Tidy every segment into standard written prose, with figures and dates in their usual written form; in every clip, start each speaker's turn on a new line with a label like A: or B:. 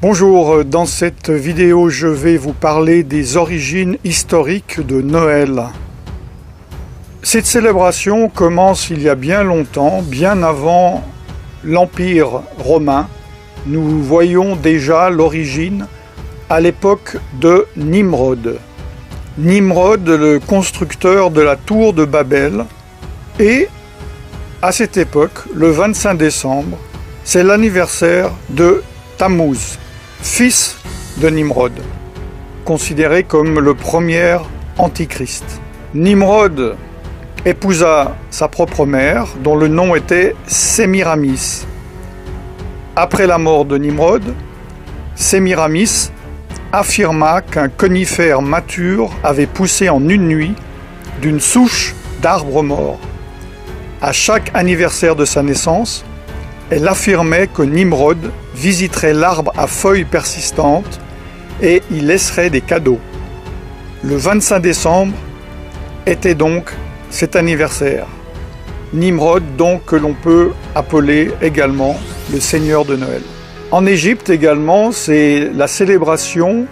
A: Bonjour, dans cette vidéo je vais vous parler des origines historiques de Noël. Cette célébration commence il y a bien longtemps, bien avant l'Empire romain. Nous voyons déjà l'origine à l'époque de Nimrod. Nimrod, le constructeur de la tour de Babel, et à cette époque, le 25 décembre, c'est l'anniversaire de Tammuz, fils de Nimrod, considéré comme le premier antichrist. Nimrod épousa sa propre mère, dont le nom était Sémiramis. Après la mort de Nimrod, Sémiramis affirma qu'un conifère mature avait poussé en une nuit d'une souche d'arbre mort. À chaque anniversaire de sa naissance, elle affirmait que Nimrod visiterait l'arbre à feuilles persistantes et y laisserait des cadeaux. Le 25 décembre était donc cet anniversaire. Nimrod, donc, que l'on peut appeler également le Seigneur de Noël. En Égypte également, c'est la célébration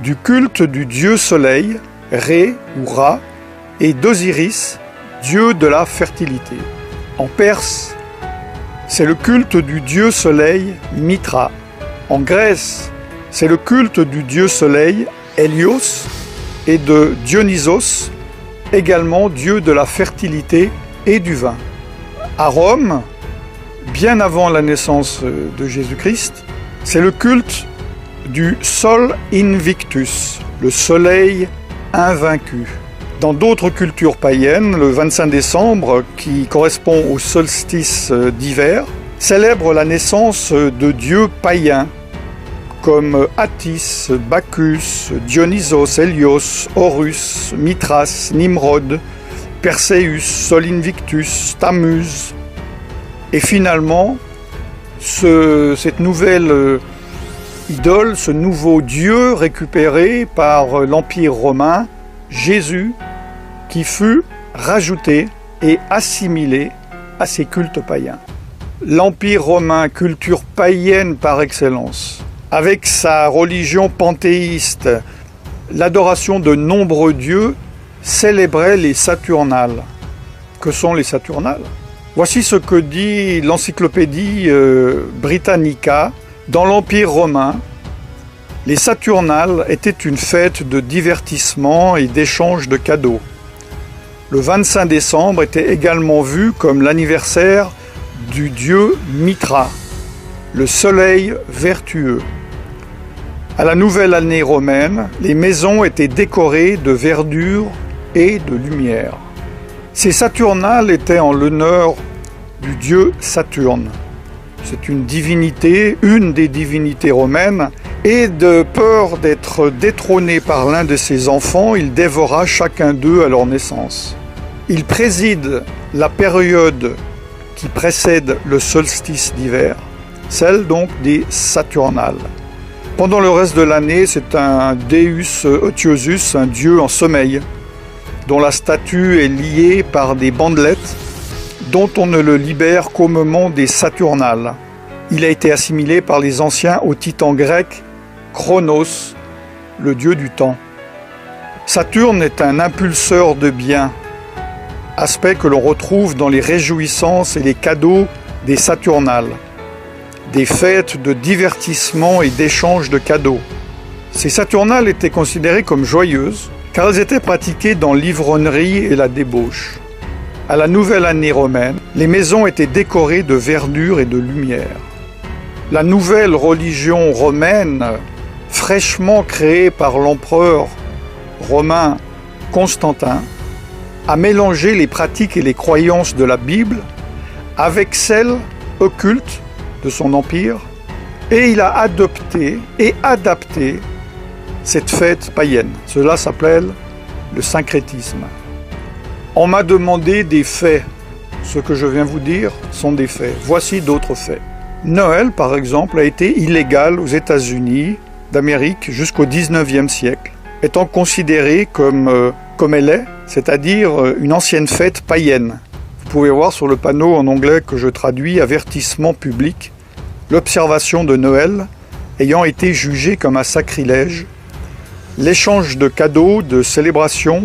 A: du culte du dieu soleil, Ré ou Ra, et d'Osiris, dieu de la fertilité. En Perse, c'est le culte du dieu soleil Mitra. En Grèce, c'est le culte du dieu soleil Hélios et de Dionysos, également dieu de la fertilité et du vin. À Rome, bien avant la naissance de Jésus-Christ, c'est le culte du Sol Invictus, le soleil invaincu. Dans d'autres cultures païennes, le 25 décembre, qui correspond au solstice d'hiver, célèbre la naissance de dieux païens comme Attis, Bacchus, Dionysos, Hélios, Horus, Mithras, Nimrod, Perséus, Sol Invictus, Tammuz. Et finalement, cette nouvelle idole, ce nouveau dieu récupéré par l'Empire romain, Jésus, qui fut rajouté et assimilé à ces cultes païens. L'Empire romain, culture païenne par excellence, avec sa religion panthéiste, l'adoration de nombreux dieux, célébrait les Saturnales. Que sont les Saturnales? Voici ce que dit l'encyclopédie Britannica. Dans l'Empire romain, les Saturnales étaient une fête de divertissement et d'échange de cadeaux. Le 25 décembre était également vu comme l'anniversaire du dieu Mitra, le soleil vertueux. À la nouvelle année romaine, les maisons étaient décorées de verdure et de lumière. Ces Saturnales étaient en l'honneur du dieu Saturne. C'est une divinité, une des divinités romaines, et de peur d'être détrôné par l'un de ses enfants, il dévora chacun d'eux à leur naissance. Il préside la période qui précède le solstice d'hiver, celle donc des Saturnales. Pendant le reste de l'année, c'est un Deus Otiosus, un dieu en sommeil, dont la statue est liée par des bandelettes, dont on ne le libère qu'au moment des Saturnales. Il a été assimilé par les anciens au titan grec Chronos, le dieu du temps. Saturne est un impulseur de biens, aspect que l'on retrouve dans les réjouissances et les cadeaux des Saturnales, des fêtes de divertissement et d'échange de cadeaux. Ces Saturnales étaient considérées comme joyeuses, car elles étaient pratiquées dans l'ivrognerie et la débauche. À la nouvelle année romaine, les maisons étaient décorées de verdure et de lumière. La nouvelle religion romaine, fraîchement créée par l'empereur romain Constantin, a mélangé les pratiques et les croyances de la Bible avec celles occultes de son empire, et il a adopté et adapté cette fête païenne. Cela s'appelle le syncrétisme. On m'a demandé des faits. Ce que je viens vous dire sont des faits. Voici d'autres faits. Noël, par exemple, a été illégal aux États-Unis d'Amérique jusqu'au XIXe siècle, étant considéré comme elle est, c'est-à-dire une ancienne fête païenne. Vous pouvez voir sur le panneau en anglais que je traduis « Avertissement public », l'observation de Noël ayant été jugé comme un sacrilège, l'échange de cadeaux, de célébrations,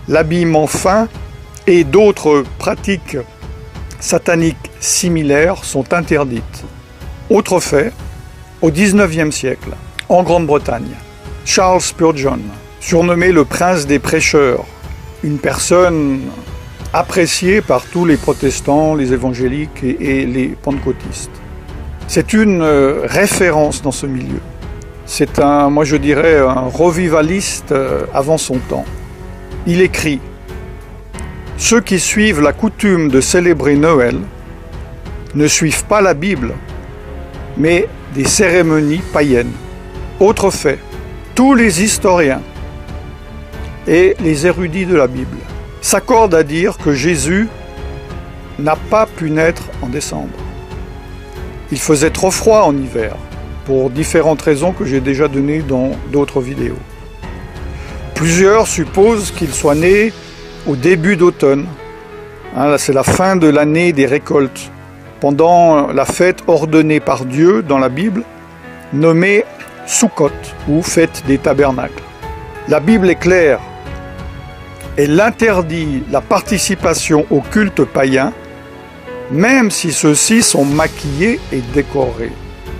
A: l'habillement fin et d'autres pratiques sataniques similaires sont interdites. Autre fait, au XIXe siècle, en Grande-Bretagne, Charles Spurgeon, surnommé le prince des prêcheurs, une personne appréciée par tous les protestants, les évangéliques et les pentecôtistes. C'est une référence dans ce milieu. C'est moi je dirais, un revivaliste avant son temps. Il écrit « Ceux qui suivent la coutume de célébrer Noël ne suivent pas la Bible, mais des cérémonies païennes. » Autre fait, tous les historiens et les érudits de la Bible s'accordent à dire que Jésus n'a pas pu naître en décembre. Il faisait trop froid en hiver, pour différentes raisons que j'ai déjà données dans d'autres vidéos. Plusieurs supposent qu'il soit né au début d'automne. C'est la fin de l'année des récoltes, pendant la fête ordonnée par Dieu dans la Bible, nommée Sukkot, ou fête des tabernacles. La Bible est claire. Elle interdit la participation au culte païen, même si ceux-ci sont maquillés et décorés.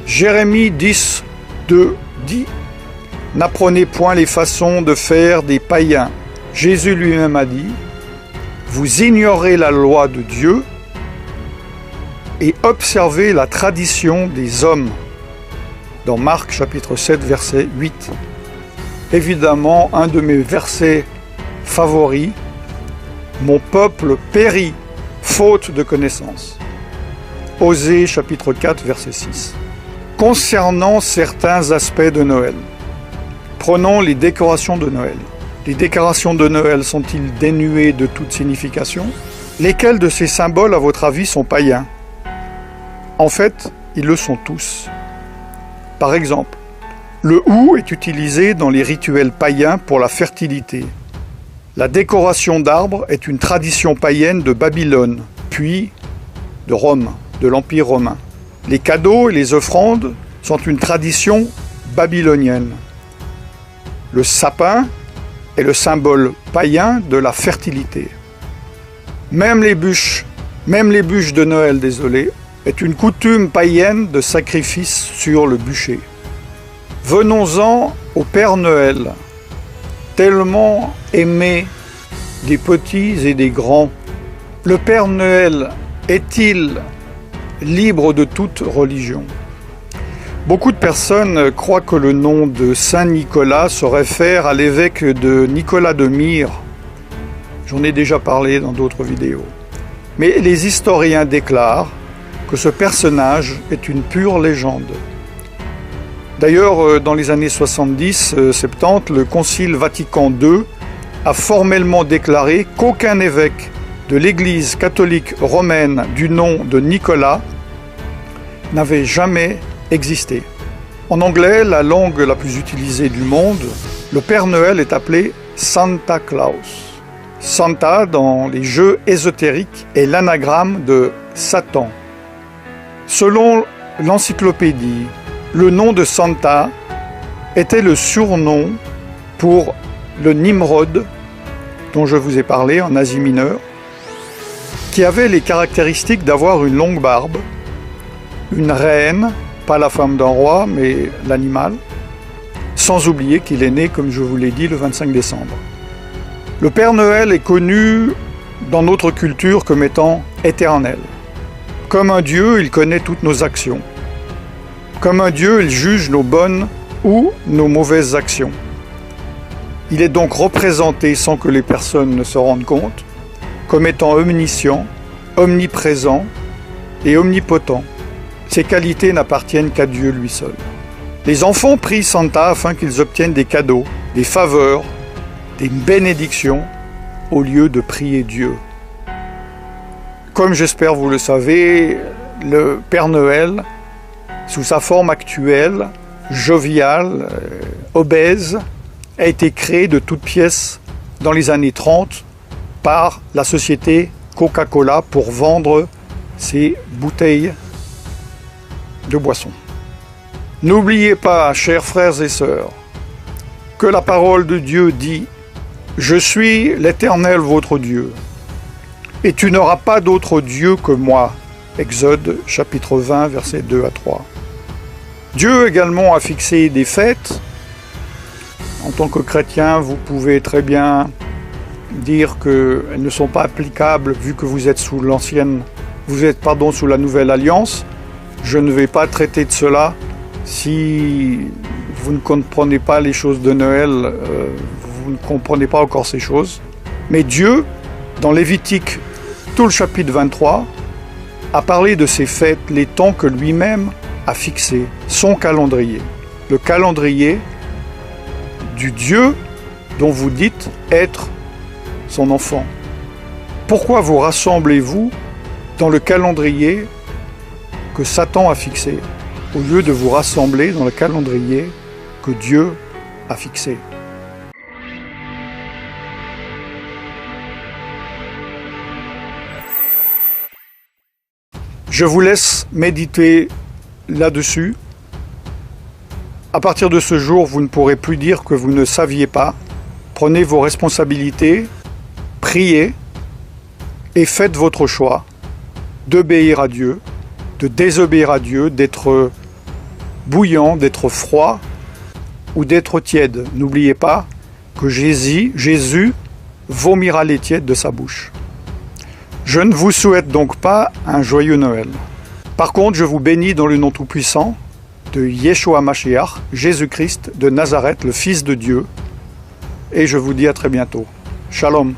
A: Jérémie 10, 2 dit « N'apprenez point les façons de faire des païens. » Jésus lui-même a dit « Vous ignorez la loi de Dieu et observez la tradition des hommes. » Dans Marc chapitre 7, verset 8. Évidemment, un de mes versets favoris, « Mon peuple périt, faute de connaissance. » Osée chapitre 4, verset 6. Concernant certains aspects de Noël, prenons les décorations de Noël. Les décorations de Noël sont-ils dénuées de toute signification? Lesquels de ces symboles, à votre avis, sont païens? En fait, ils le sont tous. Par exemple, le hou est utilisé dans les rituels païens pour la fertilité. La décoration d'arbres est une tradition païenne de Babylone, puis de Rome, de l'Empire romain. Les cadeaux et les offrandes sont une tradition babylonienne. Le sapin est le symbole païen de la fertilité. Même les bûches de Noël, est une coutume païenne de sacrifice sur le bûcher. Venons-en au Père Noël, tellement aimé des petits et des grands. Le Père Noël est-il libre de toute religion? Beaucoup de personnes croient que le nom de Saint Nicolas se réfère à l'évêque de Nicolas de Myre. J'en ai déjà parlé dans d'autres vidéos. Mais les historiens déclarent que ce personnage est une pure légende. D'ailleurs, dans les années 70-70, le Concile Vatican II a formellement déclaré qu'aucun évêque de l'Église catholique romaine du nom de Nicolas n'avait jamais existé. En anglais, la langue la plus utilisée du monde, le Père Noël est appelé Santa Claus. Santa, dans les jeux ésotériques, est l'anagramme de Satan. Selon l'encyclopédie, le nom de Santa était le surnom pour le Nimrod, dont je vous ai parlé en Asie mineure, qui avait les caractéristiques d'avoir une longue barbe, une reine, pas la femme d'un roi, mais l'animal, sans oublier qu'il est né, comme je vous l'ai dit, le 25 décembre. Le Père Noël est connu dans notre culture comme étant éternel. Comme un Dieu, il connaît toutes nos actions. Comme un Dieu, il juge nos bonnes ou nos mauvaises actions. Il est donc représenté, sans que les personnes ne se rendent compte, comme étant omniscient, omniprésent et omnipotent. Ces qualités n'appartiennent qu'à Dieu lui seul. Les enfants prient Santa afin qu'ils obtiennent des cadeaux, des faveurs, des bénédictions, au lieu de prier Dieu. Comme j'espère vous le savez, le Père Noël, sous sa forme actuelle, joviale, obèse, a été créé de toutes pièces dans les années 30 par la société Coca-Cola pour vendre ses bouteilles de boissons. N'oubliez pas, chers frères et sœurs, que la parole de Dieu dit « Je suis l'Éternel votre Dieu, et tu n'auras pas d'autre Dieu que moi ». Exode chapitre 20, versets 2 à 3. Dieu également a fixé des fêtes. En tant que chrétien, vous pouvez très bien dire qu'elles ne sont pas applicables vu que vous êtes sous sous la nouvelle alliance. Je ne vais pas traiter de cela. Si vous ne comprenez pas les choses de Noël, vous ne comprenez pas encore ces choses. Mais Dieu, dans Lévitique, tout le chapitre 23, a parlé de ces fêtes, les temps que lui-même a fixés, son calendrier. Le calendrier du Dieu dont vous dites être son enfant. Pourquoi vous rassemblez-vous dans le calendrier que Satan a fixé, au lieu de vous rassembler dans le calendrier que Dieu a fixé? Je vous laisse méditer là-dessus. À partir de ce jour, vous ne pourrez plus dire que vous ne saviez pas. Prenez vos responsabilités, priez et faites votre choix d'obéir à Dieu, de désobéir à Dieu, d'être bouillant, d'être froid ou d'être tiède. N'oubliez pas que Jésus vomira les tièdes de sa bouche. Je ne vous souhaite donc pas un joyeux Noël. Par contre, je vous bénis dans le nom tout-puissant de Yeshua Mashiach, Jésus-Christ de Nazareth, le Fils de Dieu, et je vous dis à très bientôt. Shalom.